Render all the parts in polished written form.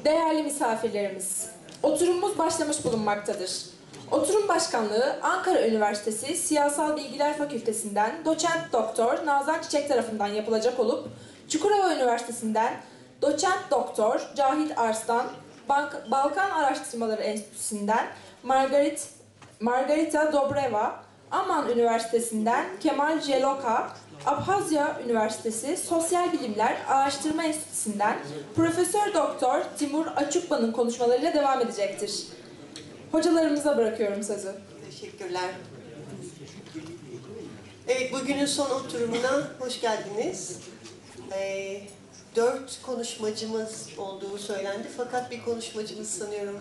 Değerli misafirlerimiz, oturumumuz başlamış bulunmaktadır. Oturum başkanlığı Ankara Üniversitesi Siyasal Bilgiler Fakültesinden Doçent Doktor Nazan Çiçek tarafından yapılacak olup, Çukurova Üniversitesi'nden Doçent Doktor Cahit Arslan, Balkan Araştırmaları Enstitüsü'nden Margarita Dobreva, Amman Üniversitesi'nden Kemal Jeloka, Abhazya Üniversitesi Sosyal Bilimler Araştırma Enstitüsü'nden Profesör Doktor Timur Açukba'nın konuşmalarıyla devam edecektir. Hocalarımıza bırakıyorum sözü. Teşekkürler. Evet, bugünün son oturumuna hoş geldiniz. 4 konuşmacımız olduğu söylendi fakat bir konuşmacımız sanıyorum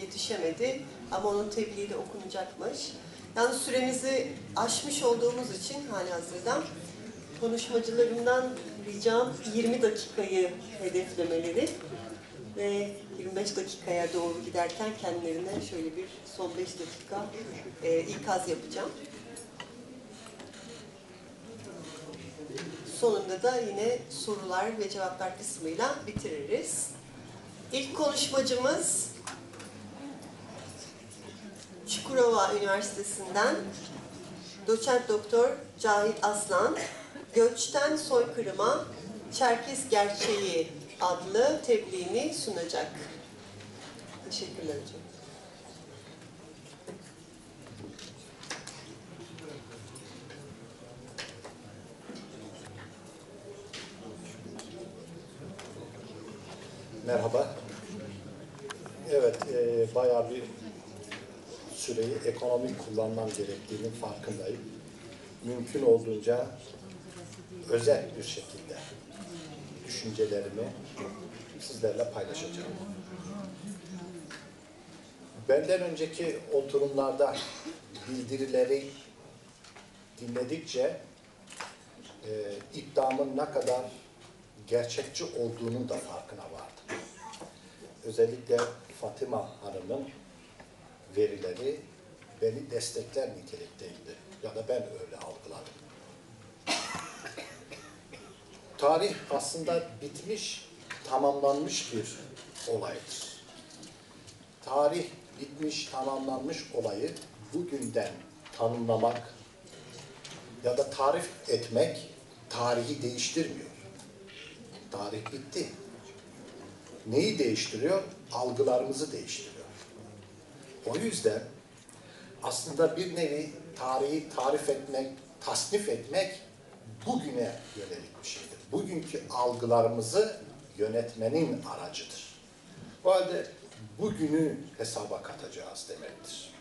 yetişemedi ama onun tebliği de okunacakmış. Yalnız süremizi aşmış olduğumuz için halihazırda konuşmacılarımdan ricam 20 dakikayı hedeflemeleri ve 25 dakikaya doğru giderken kendilerine şöyle bir son 5 dakika ikaz yapacağım. Sonunda da yine sorular ve cevaplar kısmıyla bitiririz. İlk konuşmacımız Çukurova Üniversitesi'nden Doçent Doktor Cahit Arslan, Göçten Soykırıma Çerkes Gerçeği adlı tebliğini sunacak. Teşekkürler hocam. Merhaba. Evet, bayağı bir süreyi ekonomik kullanmam gerektiğinin farkındayım. Mümkün olduğunca özel bir şekilde düşüncelerimi sizlerle paylaşacağım. Benden önceki oturumlarda bildirileri dinledikçe iddiamın ne kadar gerçekçi olduğunun da farkına vardım. Özellikle Fatıma Hanım'ın verileri beni destekler nitelikteydi. Ya da ben öyle algıladım. Tarih aslında bitmiş, tamamlanmış bir olaydır. Tarih bitmiş, tamamlanmış olayı bugünden tanımlamak ya da tarif etmek tarihi değiştirmiyor. Tarih bitti. Neyi değiştiriyor? Algılarımızı değiştiriyor. O yüzden aslında bir nevi tarihi tarif etmek, tasnif etmek bugüne yönelik bir şeydir. Bugünkü algılarımızı yönetmenin aracıdır. O halde bugünü hesaba katacağız demektir.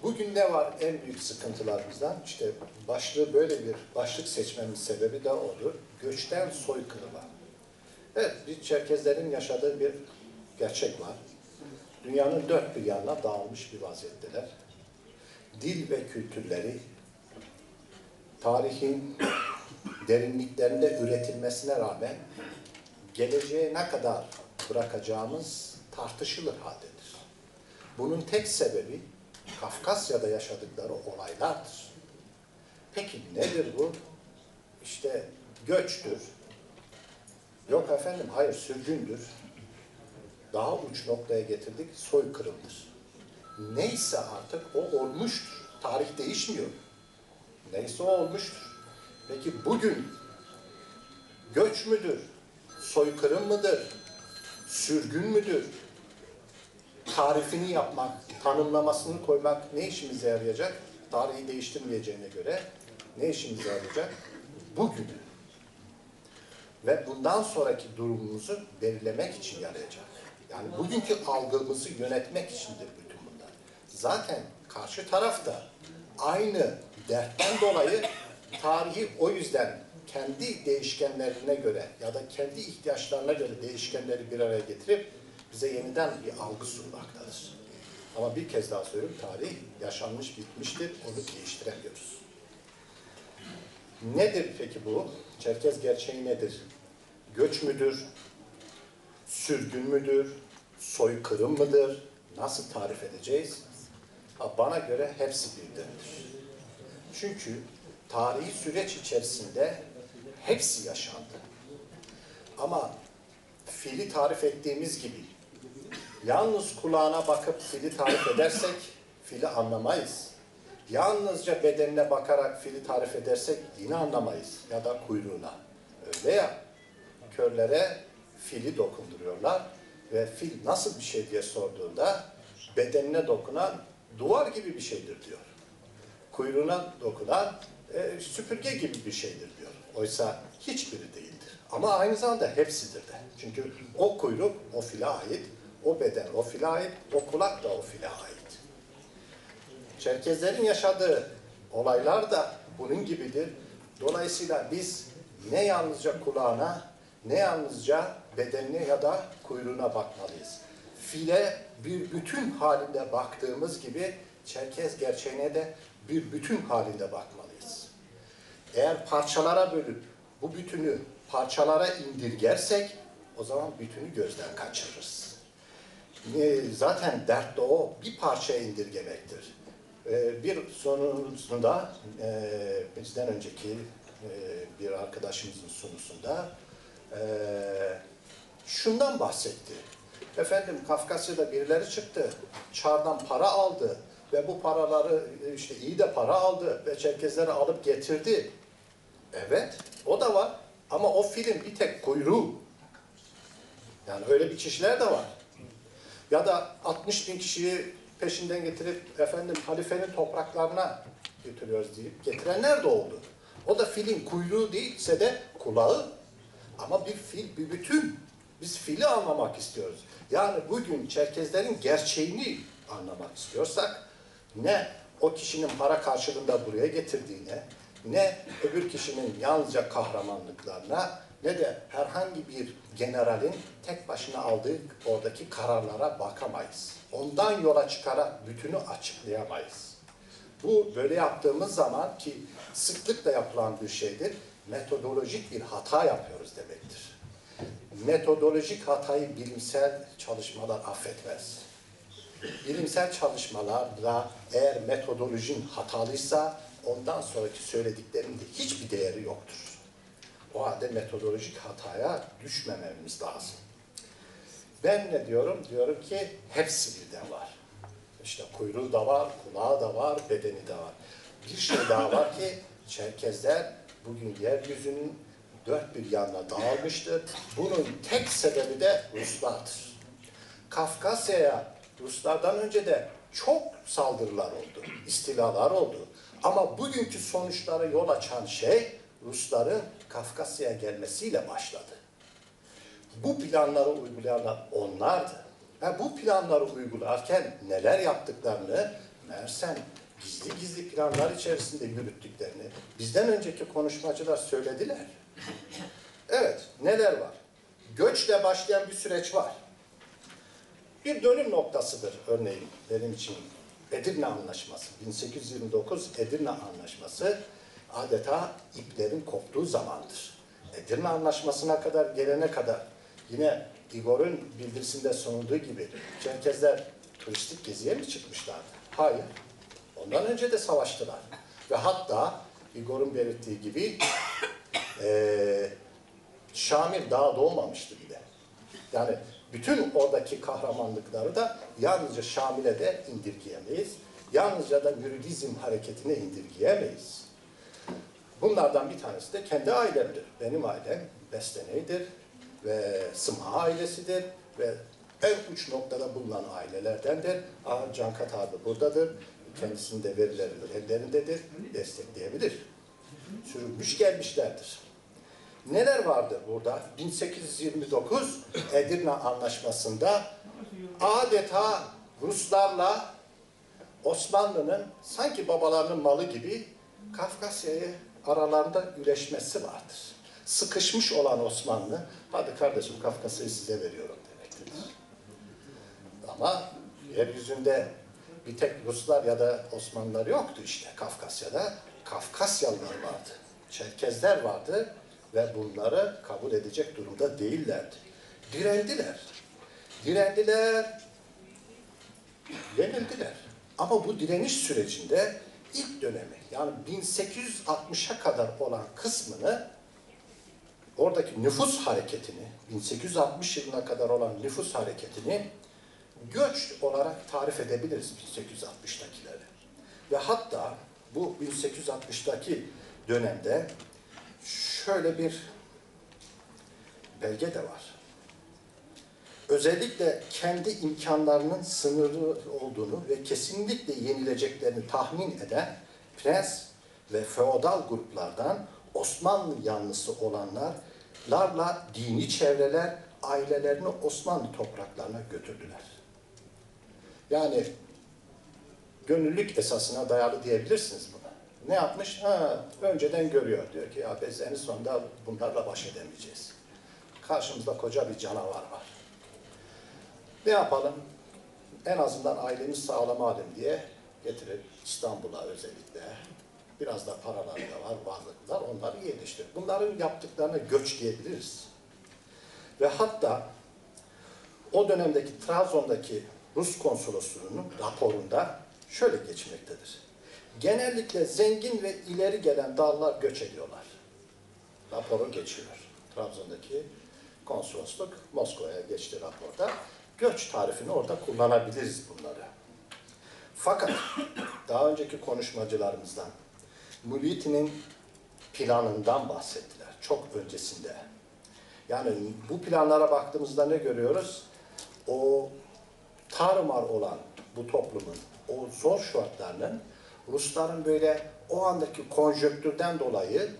Bugün ne var en büyük sıkıntılarımızdan? İşte başlığı böyle bir başlık seçmemin sebebi de odur. Göçten soykırıma. Evet, bir Çerkezlerin yaşadığı bir gerçek var. Dünyanın dört bir yanına dağılmış bir vaziyetteler. Dil ve kültürleri, tarihin derinliklerinde üretilmesine rağmen geleceğe ne kadar bırakacağımız tartışılır haldedir. Bunun tek sebebi Kafkasya'da yaşadıkları olaylardır. Peki nedir bu? İşte göçtür. Yok efendim, hayır sürgündür. Daha uç noktaya getirdik, soykırımdır. Neyse artık o olmuştur. Tarih değişmiyor. Neyse o olmuştur. Peki bugün göç müdür? Soykırım mıdır? Sürgün müdür? Tarifini yapmak, tanımlamasını koymak ne işimize yarayacak? Tarihi değiştirmeyeceğine göre ne işimize yarayacak? Bugünü ve bundan sonraki durumumuzu belirlemek için yarayacak. Yani bugünkü algımızı yönetmek içindir bütün bunlar. Zaten karşı taraf da aynı dertten dolayı tarihi o yüzden kendi değişkenlerine göre ya da kendi ihtiyaçlarına göre değişkenleri bir araya getirip bize yeniden bir algı sunmaktadır. Ama bir kez daha söylüyorum, tarih yaşanmış bitmiştir, onu değiştiremiyoruz. Nedir peki bu? Çerkez gerçeği nedir? Göç müdür? Sürgün müdür? Soykırım mıdır? Nasıl tarif edeceğiz? Bana göre hepsi birdendir. Çünkü tarihi süreç içerisinde hepsi yaşandı. Ama fili tarif ettiğimiz gibi yalnız kulağına bakıp fili tarif edersek fili anlamayız. Yalnızca bedenine bakarak fili tarif edersek yine anlamayız. Ya da kuyruğuna. Öyle ya, körlere fili dokunduruyorlar ve fil nasıl bir şey diye sorduğunda bedenine dokunan duvar gibi bir şeydir diyor. Kuyruğuna dokunan süpürge gibi bir şeydir diyor. Oysa hiçbiri değildir. Ama aynı zamanda hepsidir de. Çünkü o kuyruk o file ait, o beden o file ait, o kulak da o file ait. Çerkezlerin yaşadığı olaylar da bunun gibidir. Dolayısıyla biz ne yalnızca kulağına, ne yalnızca bedenine ya da kuyruğuna bakmalıyız. File bir bütün halinde baktığımız gibi Çerkez gerçeğine de bir bütün halinde bakmalıyız. Eğer parçalara bölüp bu bütünü parçalara indirgersek o zaman bütünü gözden kaçırırız. Zaten dert de o, bir parçaya indirgemektir. Bir sunusunda, bizden önceki bir arkadaşımızın sunusunda şundan bahsetti. Efendim Kafkasya'da birileri çıktı, Çar'dan para aldı ve bu paraları işte iyi de para aldı ve Çerkezleri alıp getirdi. Evet, o da var ama o filin bir tek kuyruğu. Yani öyle bir kişiler de var. Ya da 60 bin kişiyi peşinden getirip efendim halifenin topraklarına götürüyoruz deyip getirenler de oldu. O da filin kuyruğu değilse de kulağı. Ama bir fil, bir bütün. Biz fili anlamak istiyoruz. Yani bugün Çerkezlerin gerçeğini anlamak istiyorsak ne o kişinin para karşılığında buraya getirdiğine, ne öbür kişinin yalnızca kahramanlıklarına, ne de herhangi bir generalin tek başına aldığı oradaki kararlara bakamayız. Ondan yola çıkarak bütünü açıklayamayız. Bu böyle yaptığımız zaman ki sıklıkla yapılan bir şeydir, metodolojik bir hata yapıyoruz demektir. Metodolojik hatayı bilimsel çalışmalar affetmez. Bilimsel çalışmalarda eğer metodolojin hatalıysa ondan sonraki söylediklerinin de hiçbir değeri yoktur. O halde metodolojik hataya düşmememiz lazım. Ben ne diyorum? Diyorum ki hepsi birden var. İşte kuyruğu da var, kulağı da var, bedeni de var. Bir şey daha var ki Çerkezler bugün yeryüzünün dört bir yanına dağılmıştır. Bunun tek sebebi de Ruslardır. Kafkasya'ya Ruslardan önce de çok saldırılar oldu, istilalar oldu. Ama bugünkü sonuçlara yol açan şey Rusların Kafkasya'ya gelmesiyle başladı. Bu planları uygulayanlar onlardı. Ve bu planları uygularken neler yaptıklarını meğersem gizli gizli planlar içerisinde yürüttüklerini bizden önceki konuşmacılar söylediler. Evet, neler var? Göçle başlayan bir süreç var. Bir dönüm noktasıdır örneğin benim için Edirne Anlaşması. 1829 Edirne Anlaşması adeta iplerin koptuğu zamandır. Edirne Anlaşması'na kadar gelene kadar yine Igor'un bildirisinde sunulduğu gibi Çerkezler turistik geziye mi çıkmışlardı? Hayır. Ondan önce de savaştılar. Ve hatta Igor'un belirttiği gibi Şamil daha doğmamıştı bile. Yani bütün oradaki kahramanlıkları da yalnızca Şamil'e de indirgeyemeyiz. Yalnızca da Müridizm hareketine indirgeyemeyiz. Bunlardan bir tanesi de kendi ailemdir. Benim ailem Bestene'dir ve Sımha ailesidir ve en uç noktada bulunan ailelerdendir. Cankat abi buradadır. Kendisinin de verileri ellerindedir. Destekleyebilir. Sürülmüş gelmişlerdir. Neler vardı burada? 1829 Edirne Anlaşması'nda adeta Ruslarla Osmanlı'nın sanki babalarının malı gibi Kafkasya'ya aralarında üleşmesi vardır. Sıkışmış olan Osmanlı, hadi kardeşim Kafkasya'yı size veriyorum demektedir. Ama yeryüzünde bir tek Ruslar ya da Osmanlılar yoktu işte Kafkasya'da. Kafkasyalılar vardı, Çerkezler vardı ve bunları kabul edecek durumda değillerdi. Direndiler. Direndiler, yenildiler. Ama bu direniş sürecinde ilk dönemi yani 1860'a kadar olan kısmını oradaki nüfus hareketini, 1860 yılına kadar olan nüfus hareketini göç olarak tarif edebiliriz 1860'takileri. Ve hatta bu 1860'daki dönemde şöyle bir belge de var. Özellikle kendi imkanlarının sınırlı olduğunu ve kesinlikle yenileceklerini tahmin eden prens ve feodal gruplardan Osmanlı yanlısı olanlarla dini çevreler ailelerini Osmanlı topraklarına götürdüler. Yani gönüllülük esasına dayalı diyebilirsiniz buna. Ne yapmış? Önceden görüyor. Diyor ki ya biz en sonunda bunlarla baş edemeyeceğiz. Karşımızda koca bir canavar var. Ne yapalım? En azından ailemiz sağlam halim diye getirip İstanbul'a özellikle biraz da paraları da var, varlıklar, onları yerleştirir. Bunların yaptıklarına göç diyebiliriz. Ve hatta o dönemdeki Trabzon'daki Rus konsolosluğunun raporunda şöyle geçmektedir. Genellikle zengin ve ileri gelen dağlar göç ediyorlar. Raporu geçiyor. Trabzon'daki konsolosluk Moskova'ya geçti raporda. Göç tarifini orada kullanabiliriz bunları. Fakat daha önceki konuşmacılarımızdan Muliti'nin planından bahsettiler. Çok öncesinde. Yani bu planlara baktığımızda ne görüyoruz? O tarumar olan bu toplumun, o zor şartlarının Rusların böyle o andaki konjonktürden dolayı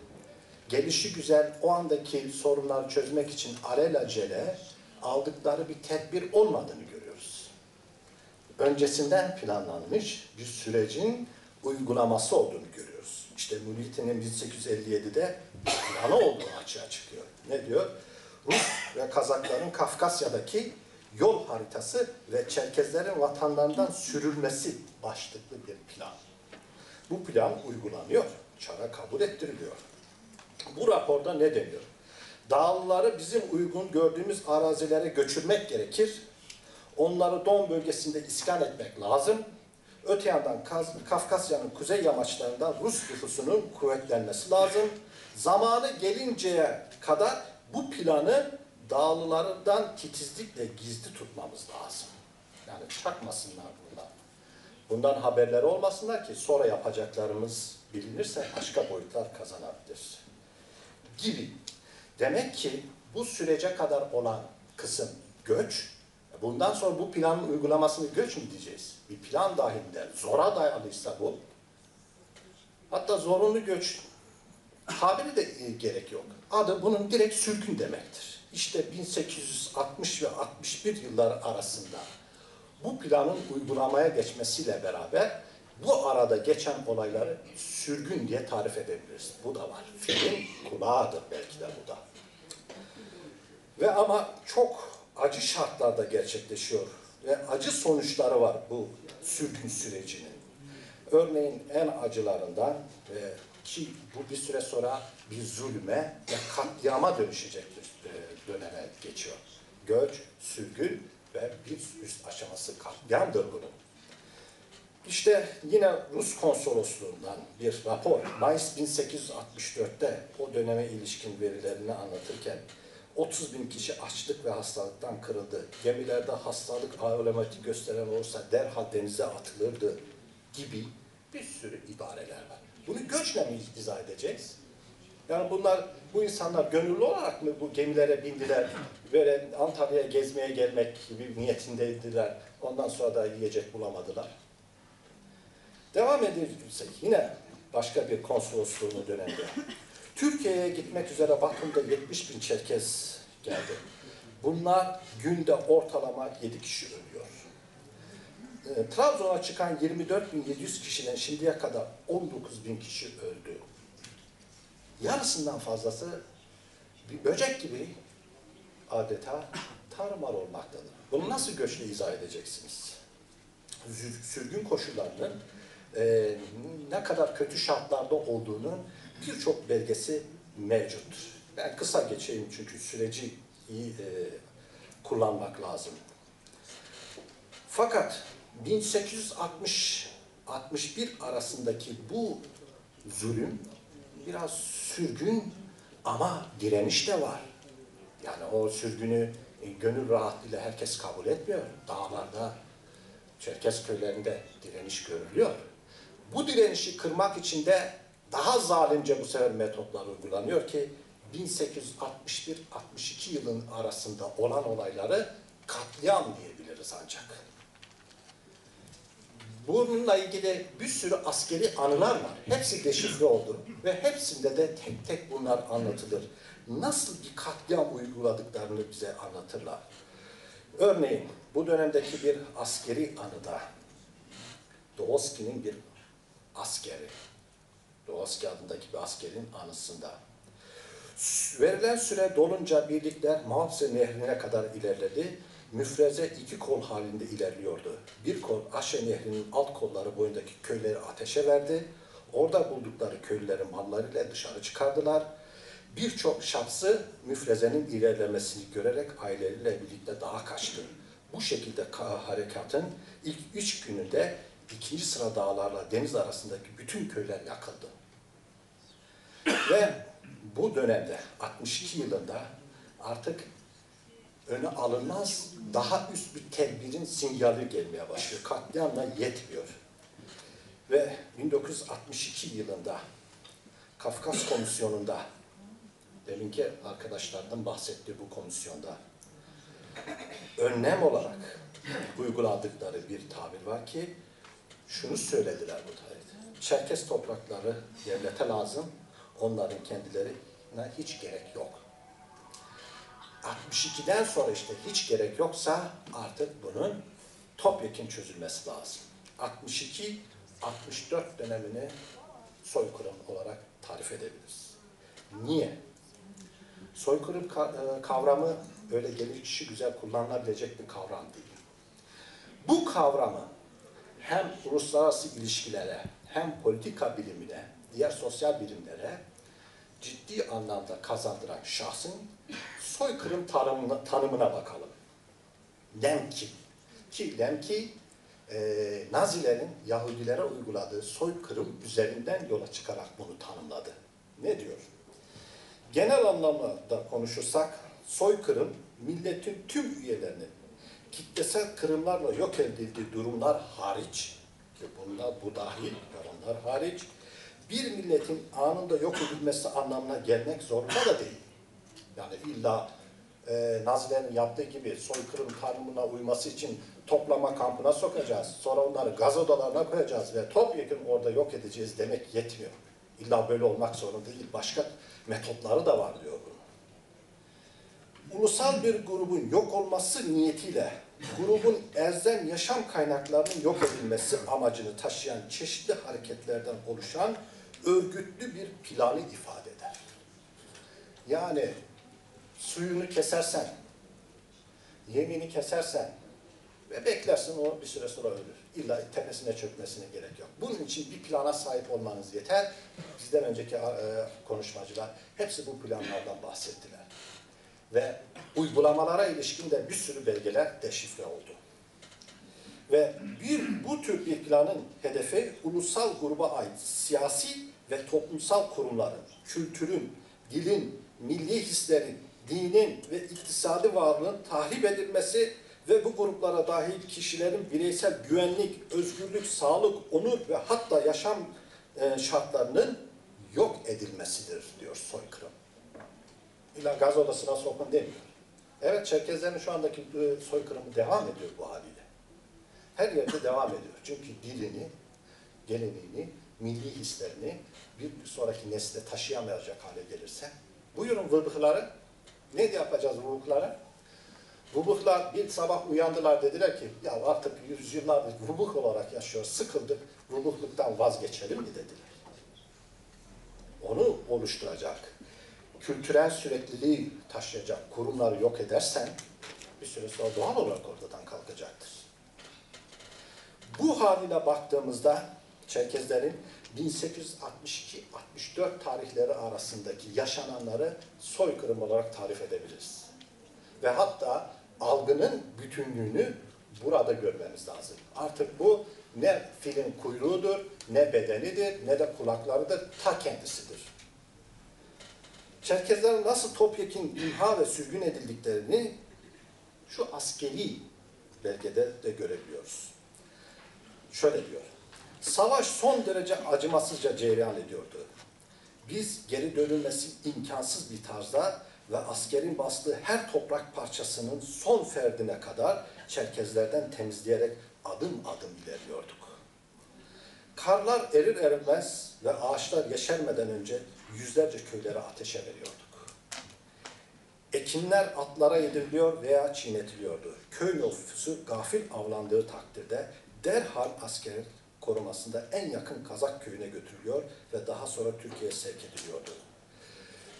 gelişi güzel o andaki sorunları çözmek için alelacele aldıkları bir tedbir olmadığını görüyoruz. Öncesinden planlanmış bir sürecin uygulaması olduğunu görüyoruz. İşte Muliti'nin 1857'de planı olduğu açığa çıkıyor. Ne diyor? Rus ve Kazakların Kafkasya'daki yol haritası ve Çerkezlerin vatanlarından sürülmesi başlıklı bir plan. Bu plan uygulanıyor, çara kabul ettiriliyor. Bu raporda ne deniyor? Dağlıları bizim uygun gördüğümüz arazilere göçürmek gerekir. Onları Don bölgesinde iskan etmek lazım. Öte yandan Kafkasya'nın kuzey yamaçlarında Rus nüfusunun kuvvetlenmesi lazım. Zamanı gelinceye kadar bu planı dağlılardan titizlikle gizli tutmamız lazım. Yani çakmasınlar bunlar. Bundan haberleri olmasınlar ki sonra yapacaklarımız bilinirse başka boyutlar kazanabilir. Gibi. Demek ki bu sürece kadar olan kısım göç, bundan sonra bu planın uygulamasını göç mü diyeceğiz? Bir plan dahilinde zora dayalıysa bu, hatta zorunlu göç tabiri de gerek yok. Adı bunun direkt sürgün demektir. İşte 1860 ve 61 yılları arasında bu planın uygulamaya geçmesiyle beraber bu arada geçen olayları sürgün diye tarif edebiliriz. Bu da var. Filmin kulağıdır belki de bu da. Ve ama çok acı şartlarda gerçekleşiyor ve acı sonuçları var bu sürgün sürecinin. Örneğin en acılarından ki bu bir süre sonra bir zulme ve katliama dönüşecek bir döneme geçiyor. Göç, sürgün ve bir üst aşaması katliamdır bunun. İşte yine Rus konsolosluğundan bir rapor, Mayıs 1864'te o döneme ilişkin verilerini anlatırken 30.000 kişi açlık ve hastalıktan kırıldı. Gemilerde hastalık alameti gösteren olursa derhal denize atılırdı gibi bir sürü ibareler var. Bunu göçle mi izah edeceğiz? Yani bu insanlar gönüllü olarak mı bu gemilere bindiler, böyle Antalya'ya gezmeye gelmek gibi niyetindeydiler, ondan sonra da yiyecek bulamadılar. Devam edirsek yine başka bir konsolosluğun dönemde. Türkiye'ye gitmek üzere Batum'da 70.000 Çerkez geldi. Bunlar günde ortalama 7 kişi ölüyor. Trabzon'a çıkan 24.700 kişiden şimdiye kadar 19.000 kişi öldü. Yarısından fazlası bir böcek gibi adeta tarumar olmaktadır. Bunu nasıl göçle izah edeceksiniz? Sürgün koşullarının ne kadar kötü şartlarda olduğunu birçok belgesi mevcuttur. Ben kısa geçeyim çünkü süreci iyi kullanmak lazım. Fakat 1860-61 arasındaki bu zulüm biraz sürgün Ama direniş de var. Yani o sürgünü gönül rahatlığıyla herkes kabul etmiyor. Dağlarda, Çerkes köylerinde direniş görülüyor. Bu direnişi kırmak için de daha zalimce bu sefer metotlar uygulanıyor ki 1861-62 yılın arasında olan olayları katliam diyebiliriz ancak. Bununla ilgili bir sürü askeri anılar var. Hepsi deşifre oldu ve hepsinde de tek tek bunlar anlatılır. Nasıl bir katliam uyguladıklarını bize anlatırlar. Örneğin bu dönemdeki bir askeri anıda Doğoski'nin bir askeri, Doğoski adındaki bir askerin anısında verilen süre dolunca birlikler Mauts'e nehrine kadar ilerledi. Müfreze iki kol halinde ilerliyordu. Bir kol Aşe Nehri'nin alt kolları boyundaki köyleri ateşe verdi. Orada buldukları köylüleri mallarıyla dışarı çıkardılar. Birçok şahsı müfrezenin ilerlemesini görerek aileleriyle birlikte dağa kaçtı. Bu şekilde harekatın ilk 3 gününde ikinci sıra dağlarla deniz arasındaki bütün köyler yakıldı. Ve bu dönemde 62 yılında artık öne alınmaz daha üst bir tedbirin sinyali gelmeye başlıyor. Katliamla yetmiyor. Ve 1962 yılında Kafkas Komisyonu'nda deminki arkadaşlardan bahsettiği bu komisyonda önlem olarak uyguladıkları bir tabir var ki şunu söylediler bu tarihte. Çerkes toprakları devlete lazım, onların kendilerine hiç gerek yok. 62'den sonra işte hiç gerek yoksa artık bunun topyekun çözülmesi lazım. 62-64 dönemini soykırım olarak tarif edebiliriz. Niye? Soykırım kavramı öyle gelişi güzel kullanılabilecek bir kavram değil. Bu kavramı hem uluslararası ilişkilere hem politika bilimine, diğer sosyal bilimlere ciddi anlamda kazandıran şahsın soykırım tanımına bakalım. Lemki. Ki Lemki Nazilerin Yahudilere uyguladığı soykırım üzerinden yola çıkarak bunu tanımladı. Ne diyor? Genel anlamda konuşursak soykırım milletin tüm üyelerinin kitlesel kırımlarla yok edildiği durumlar hariç ki bu dahil ve onlar hariç bir milletin anında yok edilmesi anlamına gelmek zorunda da değil. Yani illa Nazilerin yaptığı gibi soykırım tanımına uyması için toplama kampına sokacağız. Sonra onları gaz odalarına koyacağız ve topyekun orada yok edeceğiz demek yetmiyor. İlla böyle olmak zorunda değil. Başka metotları da var diyor bunun. Ulusal bir grubun yok olması niyetiyle grubun elzem yaşam kaynaklarının yok edilmesi amacını taşıyan çeşitli hareketlerden oluşan örgütlü bir planı ifade eder. Yani suyunu kesersen, yemini kesersen ve beklersin o bir süre sonra ölür. İlla tepesine çökmesine gerek yok. Bunun için bir plana sahip olmanız yeter. Bizden önceki konuşmacılar hepsi bu planlardan bahsettiler. Ve uygulamalara ilişkin de bir sürü belgeler deşifre oldu. Ve bu tür bir planın hedefi ulusal gruba ait siyasi ve toplumsal kurumların, kültürün, dilin, milli hislerin, dinin ve iktisadi varlığın tahrip edilmesi ve bu gruplara dahil kişilerin bireysel güvenlik, özgürlük, sağlık, onur ve hatta yaşam şartlarının yok edilmesidir diyor soykırım. İlla gaz odasına sokun demiyor. Evet, Çerkezlerin şu andaki soykırımı devam ediyor bu haliyle. Her yerde devam ediyor. Çünkü dilini, geleneğini, milli hislerini bir sonraki nesle taşıyamayacak hale gelirse, buyurun vıbıkları, ne yapacağız vıbıklara? Vıbıklar bir sabah uyandılar, dediler ki ya artık yüzyıllardır vıbık olarak yaşıyoruz, sıkıldık, vıbıklıktan vazgeçelim mi dediler. Onu oluşturacak, kültürel sürekliliği taşıyacak kurumları yok edersen bir süre sonra doğal olarak ortadan kalkacaktır. Bu haline baktığımızda Çerkezlerin 1862-64 tarihleri arasındaki yaşananları soykırım olarak tarif edebiliriz. Ve hatta algının bütünlüğünü burada görmemiz lazım. Artık bu ne filin kuyruğudur, ne bedenidir, ne de kulaklarıdır, ta kendisidir. Çerkezlerin nasıl topyekun imha ve sürgün edildiklerini şu askeri belgede de görebiliyoruz. Şöyle diyor, savaş son derece acımasızca cereyan ediyordu. Biz geri dönülmesi imkansız bir tarzda ve askerin bastığı her toprak parçasının son ferdine kadar Çerkezlerden temizleyerek adım adım ilerliyorduk. Karlar erir erimez ve ağaçlar yeşermeden önce yüzlerce köyleri ateşe veriyorduk. Ekinler atlara yediriliyor veya çiğnetiliyordu. Köy nüfusu gafil avlandığı takdirde derhal asker korumasında en yakın Kazak köyüne götürülüyor ve daha sonra Türkiye'ye sevk ediliyordu.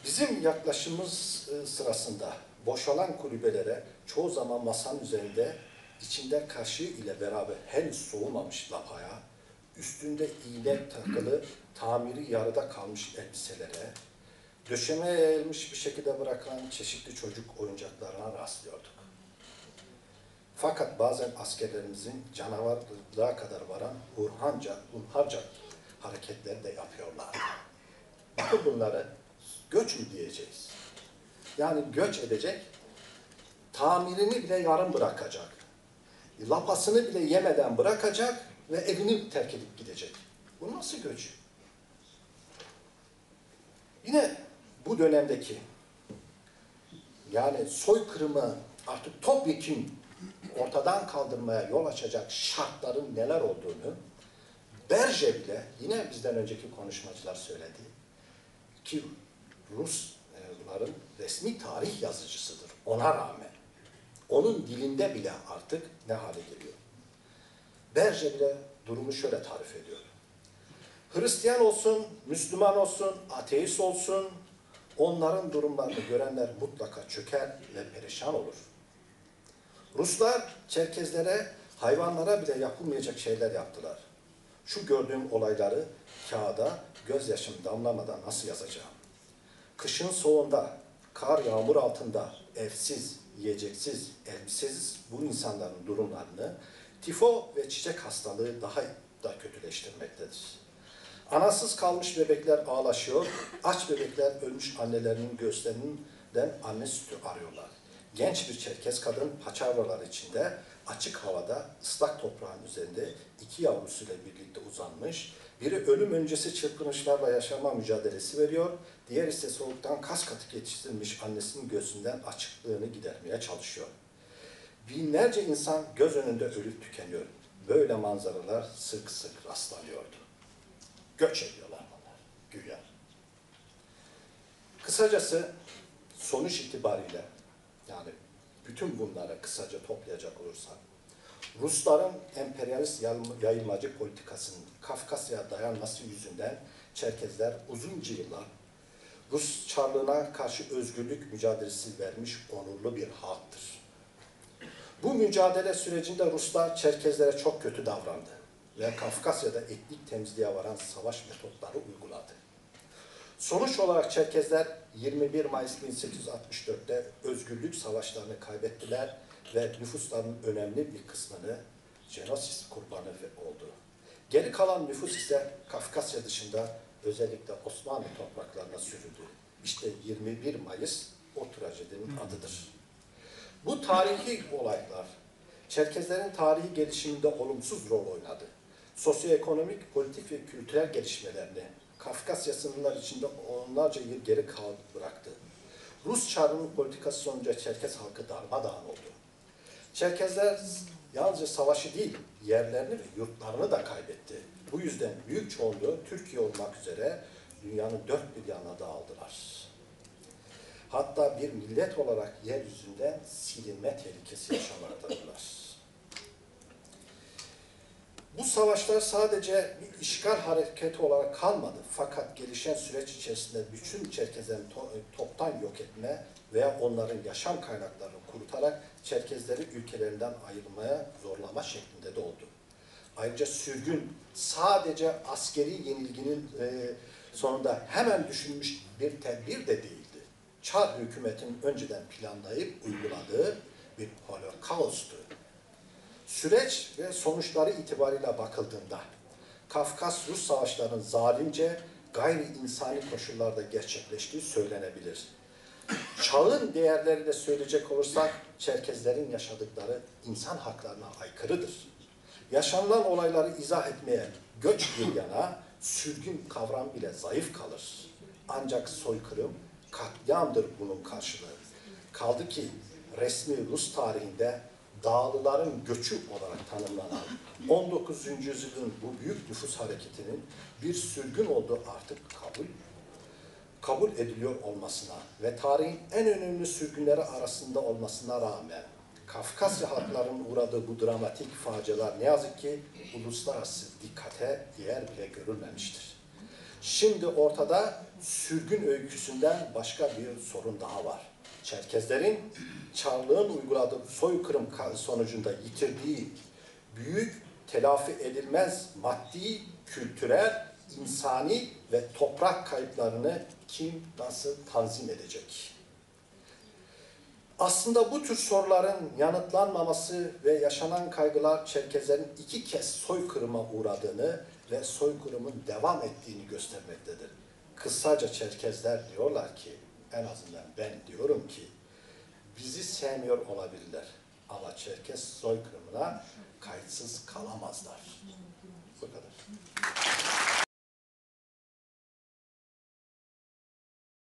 Bizim yaklaşımımız sırasında boşalan kulübelere çoğu zaman masanın üzerinde içinde kaşığı ile beraber henüz soğumamış lapaya, üstünde iğne takılı tamiri yarıda kalmış elbiselere, döşemeye yayılmış bir şekilde bırakılan çeşitli çocuk oyuncaklarına rastlıyorduk. Fakat bazen askerlerimizin canavarlığa kadar varan hunharca hareketleri de yapıyorlar. Bakın bunları göç mü diyeceğiz? Yani göç edecek, tamirini bile yarım bırakacak, lapasını bile yemeden bırakacak ve evini terk edip gidecek. Bu nasıl göç? Yine bu dönemdeki yani soykırımı artık topyekun ortadan kaldırmaya yol açacak şartların neler olduğunu Berje bile yine bizden önceki konuşmacılar söyledi ki Rusların resmi tarih yazıcısıdır ona rağmen. Onun dilinde bile artık ne hale geliyor. Berje bile durumu şöyle tarif ediyor. Hristiyan olsun, Müslüman olsun, ateist olsun, onların durumlarını görenler mutlaka çöker ve perişan olur. Ruslar Çerkezlere, hayvanlara bile yapılmayacak şeyler yaptılar. Şu gördüğüm olayları kağıda gözyaşım damlamadan nasıl yazacağım? Kışın soğuğunda, kar yağmur altında, evsiz, yiyeceksiz, elbisesiz bu insanların durumlarını tifo ve çiçek hastalığı daha da kötüleştirmektedir. Anasız kalmış bebekler ağlaşıyor, aç bebekler ölmüş annelerinin göğüslerinden anne sütü arıyorlar. Genç bir Çerkez kadın paçavralar içinde açık havada ıslak toprağın üzerinde iki yavrusuyla birlikte uzanmış, biri ölüm öncesi çırpınışlarla yaşama mücadelesi veriyor, diğer ise soğuktan kas katı yetiştirilmiş annesinin göğsünden açıklığını gidermeye çalışıyor. Binlerce insan göz önünde ölüp tükeniyor. Böyle manzaralar sık sık rastlanıyordu. Göç ediyorlar bunlar, güya. Kısacası sonuç itibariyle, yani bütün bunları kısaca toplayacak olursak, Rusların emperyalist yayılmacı politikasının Kafkasya'ya dayanması yüzünden Çerkezler uzunca yıllar Rus Çarlığına karşı özgürlük mücadelesi vermiş onurlu bir halktır. Bu mücadele sürecinde Ruslar Çerkezlere çok kötü davrandı ve Kafkasya'da etnik temizliğe varan savaş metotları uyguladı. Sonuç olarak Çerkezler 21 Mayıs 1864'te özgürlük savaşlarını kaybettiler ve nüfuslarının önemli bir kısmını genosis kurbanı oldu. Geri kalan nüfus ise Kafkasya dışında özellikle Osmanlı topraklarına sürüldü. İşte 21 Mayıs o trajedinin adıdır. Bu tarihi olaylar Çerkezlerin tarihi gelişiminde olumsuz rol oynadı. Sosyoekonomik, politik ve kültürel gelişmelerini Kafkasya sınırları içinde onlarca yıl geri bıraktı. Rus Çarlığı'nın politikası sonucu Çerkez halkı darmadağın oldu. Çerkezler yalnızca savaşı değil, yerlerini ve yurtlarını da kaybetti. Bu yüzden büyük çoğunluğu Türkiye olmak üzere dünyanın dört bir yanına dağıldılar. Hatta bir millet olarak yeryüzünden silinme tehlikesi yaşamaktadırlar. Bu savaşlar sadece bir işgal hareketi olarak kalmadı. Fakat gelişen süreç içerisinde bütün Çerkezlerin toptan yok etme veya onların yaşam kaynaklarını kurutarak Çerkezleri ülkelerinden ayrılmaya zorlama şeklinde de oldu. Ayrıca sürgün sadece askeri yenilginin sonunda hemen düşünmüş bir tedbir de değildi. Çar hükümetinin önceden planlayıp uyguladığı bir holokaustu. Süreç ve sonuçları itibariyle bakıldığında Kafkas Rus savaşlarının zalimce, gayri insani koşullarda gerçekleştiği söylenebilir. Çağın değerleri de söyleyecek olursak, Çerkezlerin yaşadıkları insan haklarına aykırıdır. Yaşanılan olayları izah etmeye göç bir yana, sürgün kavram bile zayıf kalır. Ancak soykırım, katliamdır bunun karşılığı. Kaldı ki resmi Rus tarihinde Dağlıların göçü olarak tanımlanan 19. yüzyılın bu büyük nüfus hareketinin bir sürgün olduğu artık kabul ediliyor olmasına ve tarihin en önemli sürgünleri arasında olmasına rağmen Kafkasya halklarının uğradığı bu dramatik facialar ne yazık ki uluslararası dikkate yer bile görülmemiştir. Şimdi ortada sürgün öyküsünden başka bir sorun daha var. Çerkezlerin Çarlığın uyguladığı soykırım sonucunda yitirdiği büyük, telafi edilmez maddi, kültürel, insani ve toprak kayıplarını kim nasıl tanzim edecek? Aslında bu tür soruların yanıtlanmaması ve yaşanan kaygılar Çerkezlerin 2 kez soykırıma uğradığını ve soykırımın devam ettiğini göstermektedir. Kısaca Çerkezler diyorlar ki, en azından ben diyorum ki, bizi sevmiyor olabilirler ama Çerkez soykırımına kayıtsız kalamazlar. Bu kadar.